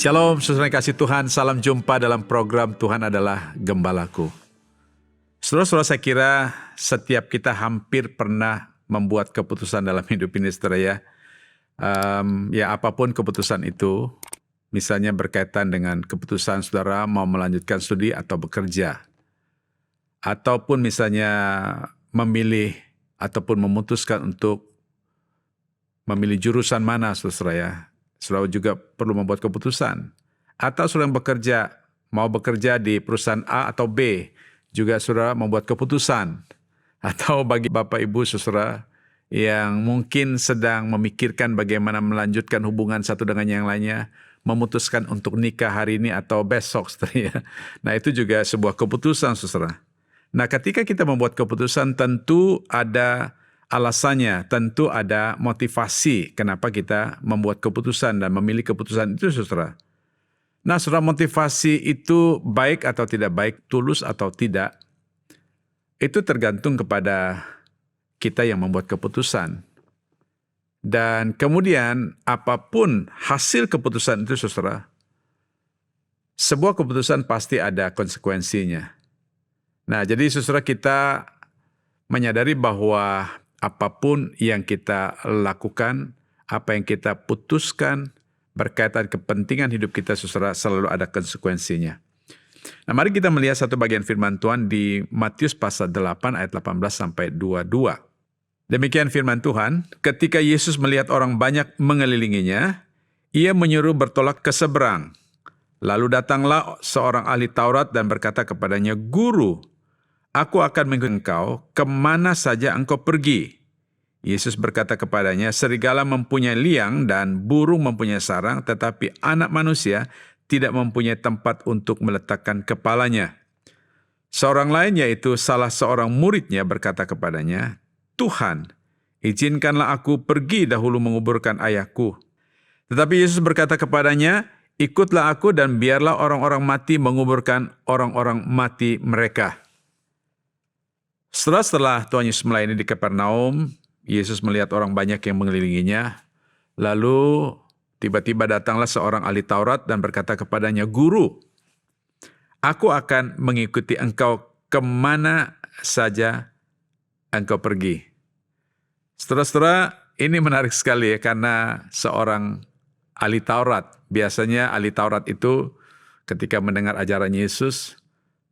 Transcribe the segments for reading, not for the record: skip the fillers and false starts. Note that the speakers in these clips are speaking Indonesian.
Shalom, saudara yang kasih Tuhan. Salam jumpa dalam program Tuhan Adalah Gembalaku. Saudara-saudara, saya kira setiap kita hampir pernah membuat keputusan dalam hidup ini, saudara ya. Ya apapun keputusan itu, misalnya berkaitan dengan keputusan saudara mau melanjutkan studi atau bekerja. Ataupun misalnya memilih ataupun memutuskan untuk memilih jurusan mana, saudara ya. Saudara juga perlu membuat keputusan. Atau saudara yang bekerja, mau bekerja di perusahaan A atau B, juga saudara membuat keputusan. Atau bagi Bapak Ibu saudara yang mungkin sedang memikirkan bagaimana melanjutkan hubungan satu dengan yang lainnya, memutuskan untuk nikah hari ini atau besok, saudara ya. Nah itu juga sebuah keputusan, saudara. Nah ketika kita membuat keputusan tentu ada alasannya, tentu ada motivasi kenapa kita membuat keputusan dan memilih keputusan itu, saudara. Nah, saudara, motivasi itu baik atau tidak baik, tulus atau tidak, itu tergantung kepada kita yang membuat keputusan. Dan kemudian apapun hasil keputusan itu, saudara, sebuah keputusan pasti ada konsekuensinya. Nah, jadi saudara, kita menyadari bahwa apapun yang kita lakukan, apa yang kita putuskan berkaitan kepentingan hidup kita, saudara, selalu ada konsekuensinya. Nah, mari kita melihat satu bagian firman Tuhan di Matius pasal 8 ayat 18 sampai 22. Demikian firman Tuhan, ketika Yesus melihat orang banyak mengelilinginya, ia menyuruh bertolak ke seberang. Lalu datanglah seorang ahli Taurat dan berkata kepadanya, "Guru, aku akan mengikuti engkau kemana saja engkau pergi." Yesus berkata kepadanya, "Serigala mempunyai liang dan burung mempunyai sarang, tetapi anak manusia tidak mempunyai tempat untuk meletakkan kepalanya." Seorang lain, yaitu salah seorang muridnya, berkata kepadanya, "Tuhan, izinkanlah aku pergi dahulu menguburkan ayahku." Tetapi Yesus berkata kepadanya, "Ikutlah aku dan biarlah orang-orang mati menguburkan orang-orang mati mereka." Setelah Tuhan Yesus melayani di Kapernaum, Yesus melihat orang banyak yang mengelilinginya. Lalu tiba-tiba datanglah seorang ahli Taurat dan berkata kepadanya, "Guru, aku akan mengikuti engkau kemana saja engkau pergi." Saudara-saudara, ini menarik sekali ya, karena seorang ahli Taurat. Biasanya ahli Taurat itu ketika mendengar ajaran Yesus,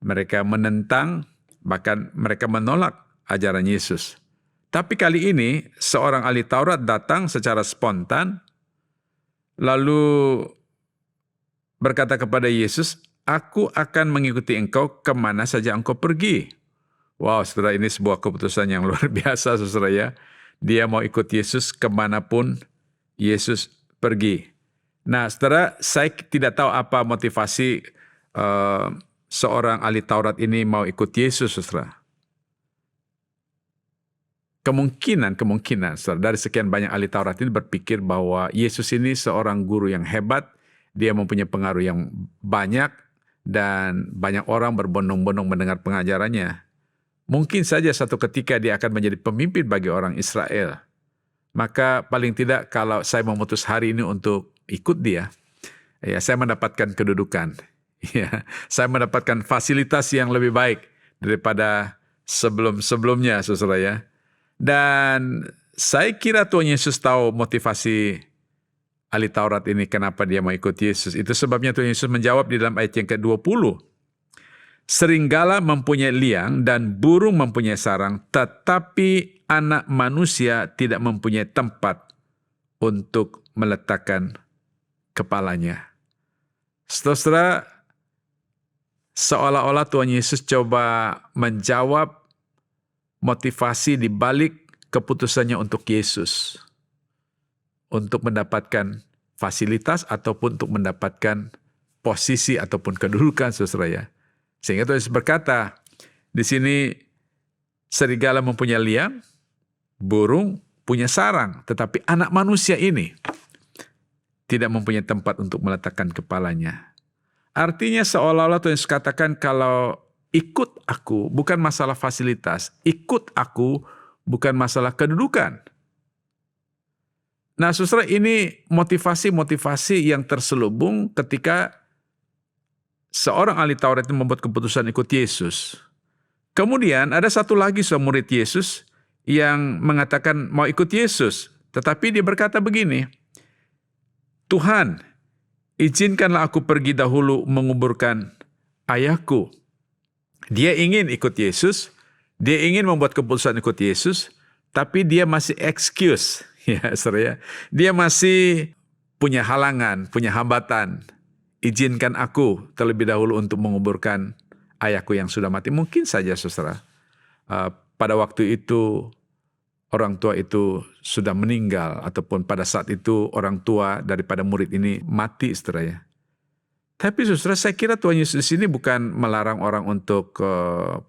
mereka menentang, bahkan mereka menolak ajaran Yesus. Tapi kali ini seorang ahli Taurat datang secara spontan, lalu berkata kepada Yesus, "Aku akan mengikuti engkau kemana saja engkau pergi." Wow, saudara, ini sebuah keputusan yang luar biasa, saudara ya. Dia mau ikut Yesus kemanapun Yesus pergi. Nah, saudara, saya tidak tahu apa motivasi seorang ahli Taurat ini mau ikut Yesus, saudara. Kemungkinan, saudara, dari sekian banyak ahli Taurat ini berpikir bahwa Yesus ini seorang guru yang hebat, dia mempunyai pengaruh yang banyak, dan banyak orang berbondong-bondong mendengar pengajarannya. Mungkin saja satu ketika dia akan menjadi pemimpin bagi orang Israel. Maka paling tidak kalau saya memutus hari ini untuk ikut dia, ya saya mendapatkan kedudukan. Ya, saya mendapatkan fasilitas yang lebih baik daripada sebelum-sebelumnya, saudara ya. Dan saya kira Tuhan Yesus tahu motivasi ahli Taurat ini kenapa dia mau ikut Yesus. Itu sebabnya Tuhan Yesus menjawab di dalam ayat yang ke-20. "Serigala mempunyai liang dan burung mempunyai sarang, tetapi anak manusia tidak mempunyai tempat untuk meletakkan kepalanya." Saudara, seolah-olah Tuhan Yesus coba menjawab motivasi di balik keputusannya untuk Yesus, untuk mendapatkan fasilitas ataupun untuk mendapatkan posisi ataupun kedudukan, saudara ya. Sehingga Tuhan Yesus berkata, di sini serigala mempunyai liang, burung punya sarang, tetapi anak manusia ini tidak mempunyai tempat untuk meletakkan kepalanya. Artinya seolah-olah Tuhan Yesus katakan kalau ikut aku bukan masalah fasilitas, ikut aku bukan masalah kedudukan. Nah, saudara, ini motivasi-motivasi yang terselubung ketika seorang ahli Taurat itu membuat keputusan ikut Yesus. Kemudian ada satu lagi seorang murid Yesus yang mengatakan mau ikut Yesus. Tetapi dia berkata begini, Tuhan, izinkanlah aku pergi dahulu menguburkan ayahku. Dia ingin ikut Yesus, dia ingin membuat keputusan ikut Yesus, tapi dia masih excuse. Ya, saudara ya. Dia masih punya halangan, punya hambatan. Izinkan aku terlebih dahulu untuk menguburkan ayahku yang sudah mati. Mungkin saja, saudara, pada waktu itu orang tua itu sudah meninggal, ataupun pada saat itu orang tua daripada murid ini mati, saudara ya. Tapi saudara, saya kira Tuhan Yesus di sini bukan melarang orang untuk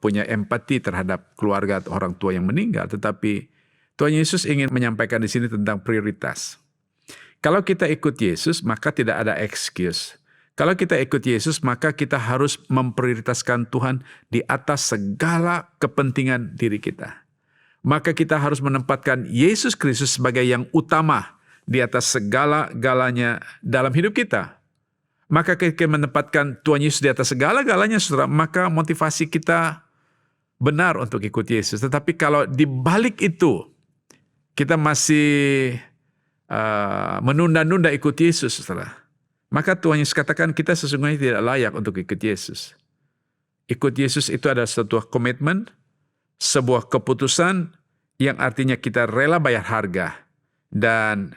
punya empati terhadap keluarga atau orang tua yang meninggal, tetapi Tuhan Yesus ingin menyampaikan di sini tentang prioritas. Kalau kita ikut Yesus, maka tidak ada excuse. Kalau kita ikut Yesus, maka kita harus memprioritaskan Tuhan di atas segala kepentingan diri kita. Maka kita harus menempatkan Yesus Kristus sebagai yang utama di atas segala-galanya dalam hidup kita. Maka kita menempatkan Tuhan Yesus di atas segala-galanya, saudara, maka motivasi kita benar untuk ikut Yesus. Tetapi kalau di balik itu, kita masih menunda-nunda ikut Yesus, saudara, maka Tuhan Yesus katakan kita sesungguhnya tidak layak untuk ikut Yesus. Ikut Yesus itu adalah sebuah komitmen, sebuah keputusan yang artinya kita rela bayar harga dan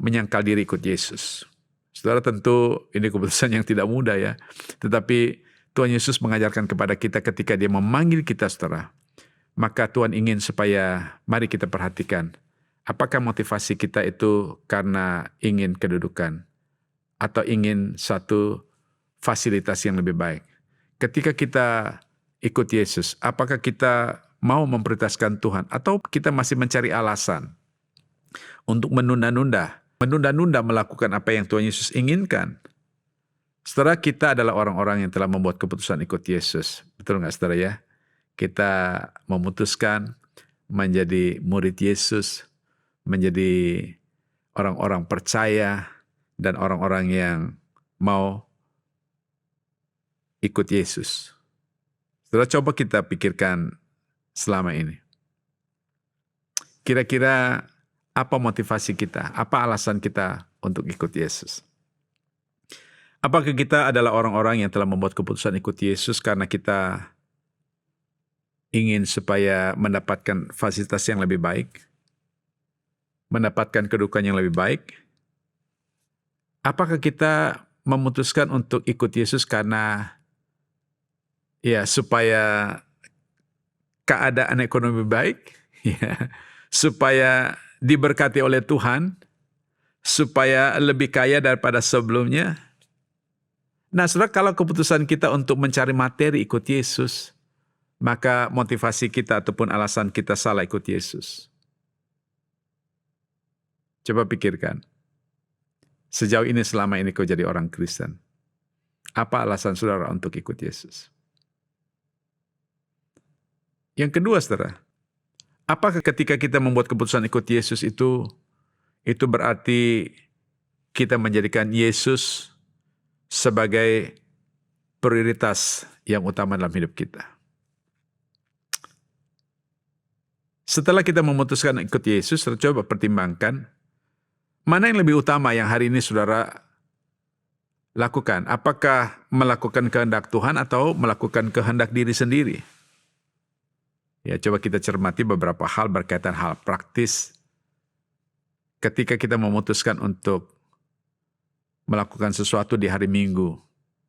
menyangkal diri ikut Yesus. Saudara, tentu ini keputusan yang tidak mudah ya. Tetapi Tuhan Yesus mengajarkan kepada kita ketika dia memanggil kita, saudara. Maka Tuhan ingin supaya mari kita perhatikan. Apakah motivasi kita itu karena ingin kedudukan atau ingin satu fasilitas yang lebih baik? Ketika kita ikut Yesus, apakah kita mau memprioritaskan Tuhan atau kita masih mencari alasan untuk menunda-nunda melakukan apa yang Tuhan Yesus inginkan? Saudara, kita adalah orang-orang yang telah membuat keputusan ikut Yesus. Betul nggak, saudara ya? Kita memutuskan menjadi murid Yesus, menjadi orang-orang percaya dan orang-orang yang mau ikut Yesus. Saudara, coba kita pikirkan selama ini. Kira-kira apa motivasi kita? Apa alasan kita untuk ikut Yesus? Apakah kita adalah orang-orang yang telah membuat keputusan ikut Yesus karena kita ingin supaya mendapatkan fasilitas yang lebih baik? Mendapatkan kedudukan yang lebih baik? Apakah kita memutuskan untuk ikut Yesus karena ya supaya keadaan ekonomi baik, ya, supaya diberkati oleh Tuhan, supaya lebih kaya daripada sebelumnya? Nah, saudara, kalau keputusan kita untuk mencari materi ikut Yesus, maka motivasi kita ataupun alasan kita salah ikut Yesus. Coba pikirkan. Sejauh ini, selama ini kau jadi orang Kristen. Apa alasan saudara untuk ikut Yesus? Yang kedua, saudara, apakah ketika kita membuat keputusan ikut Yesus itu berarti kita menjadikan Yesus sebagai prioritas yang utama dalam hidup kita? Setelah kita memutuskan ikut Yesus, coba pertimbangkan mana yang lebih utama yang hari ini saudara lakukan. Apakah melakukan kehendak Tuhan atau melakukan kehendak diri sendiri? Ya, coba kita cermati beberapa hal berkaitan hal praktis. Ketika kita memutuskan untuk melakukan sesuatu di hari Minggu,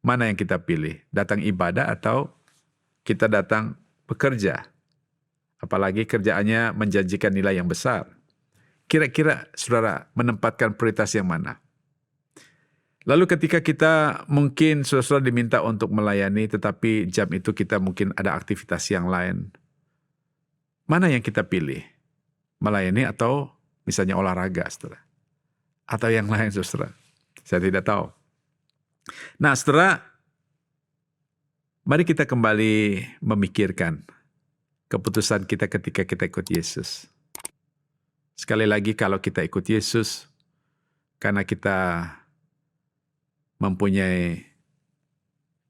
mana yang kita pilih? Datang ibadah atau kita datang bekerja? Apalagi kerjaannya menjanjikan nilai yang besar. Kira-kira saudara menempatkan prioritas yang mana? Lalu ketika kita mungkin saudara diminta untuk melayani, tetapi jam itu kita mungkin ada aktivitas yang lain. Mana yang kita pilih? Melayani atau misalnya olahraga, saudara? Atau yang lain, saudara? Saya tidak tahu. Nah, saudara, mari kita kembali memikirkan keputusan kita ketika kita ikut Yesus. Sekali lagi, kalau kita ikut Yesus, Karena kita mempunyai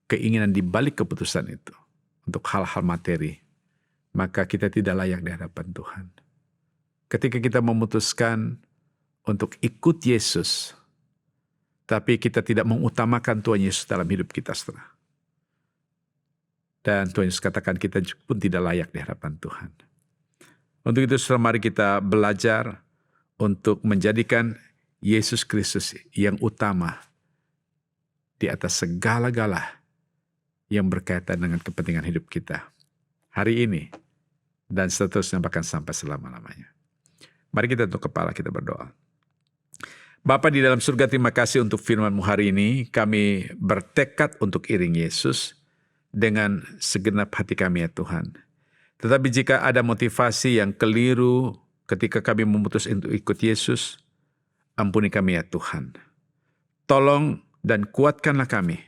keinginan di balik keputusan itu untuk hal-hal materi, maka kita tidak layak di hadapan Tuhan. Ketika kita memutuskan untuk ikut Yesus, tapi kita tidak mengutamakan Tuhan Yesus dalam hidup kita, saudara. Dan Tuhan Yesus katakan kita pun tidak layak di hadapan Tuhan. Untuk itu, saudara, mari kita belajar untuk menjadikan Yesus Kristus yang utama di atas segala-gala yang berkaitan dengan kepentingan hidup kita hari ini dan seterusnya, bahkan sampai selama-lamanya. Mari kita tunduk kepala, kita berdoa. Bapa di dalam surga, terima kasih untuk firman-Mu hari ini. Kami bertekad untuk iring Yesus dengan segenap hati kami, ya Tuhan. Tetapi jika ada motivasi yang keliru ketika kami memutus untuk ikut Yesus, ampuni kami, ya Tuhan. Tolong dan kuatkanlah kami.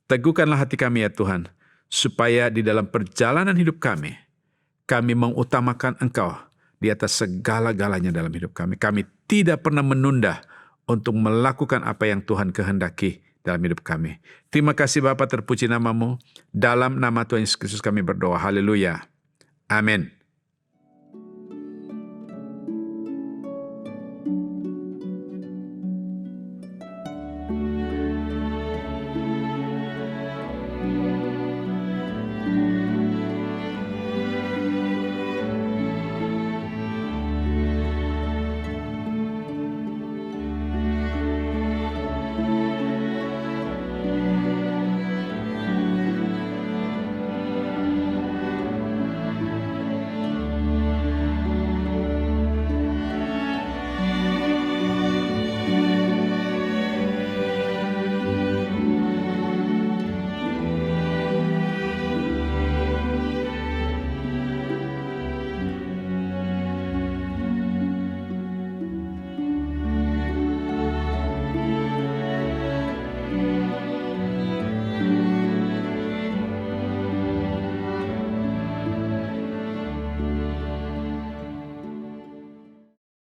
Teguhkanlah hati kami, ya Tuhan, supaya di dalam perjalanan hidup kami mengutamakan Engkau di atas segala-galanya dalam hidup kami. Kami tidak pernah menunda untuk melakukan apa yang Tuhan kehendaki dalam hidup kami. Terima kasih Bapa, terpuji nama-Mu. Dalam nama Tuhan Yesus Kristus kami berdoa. Haleluya. Amin.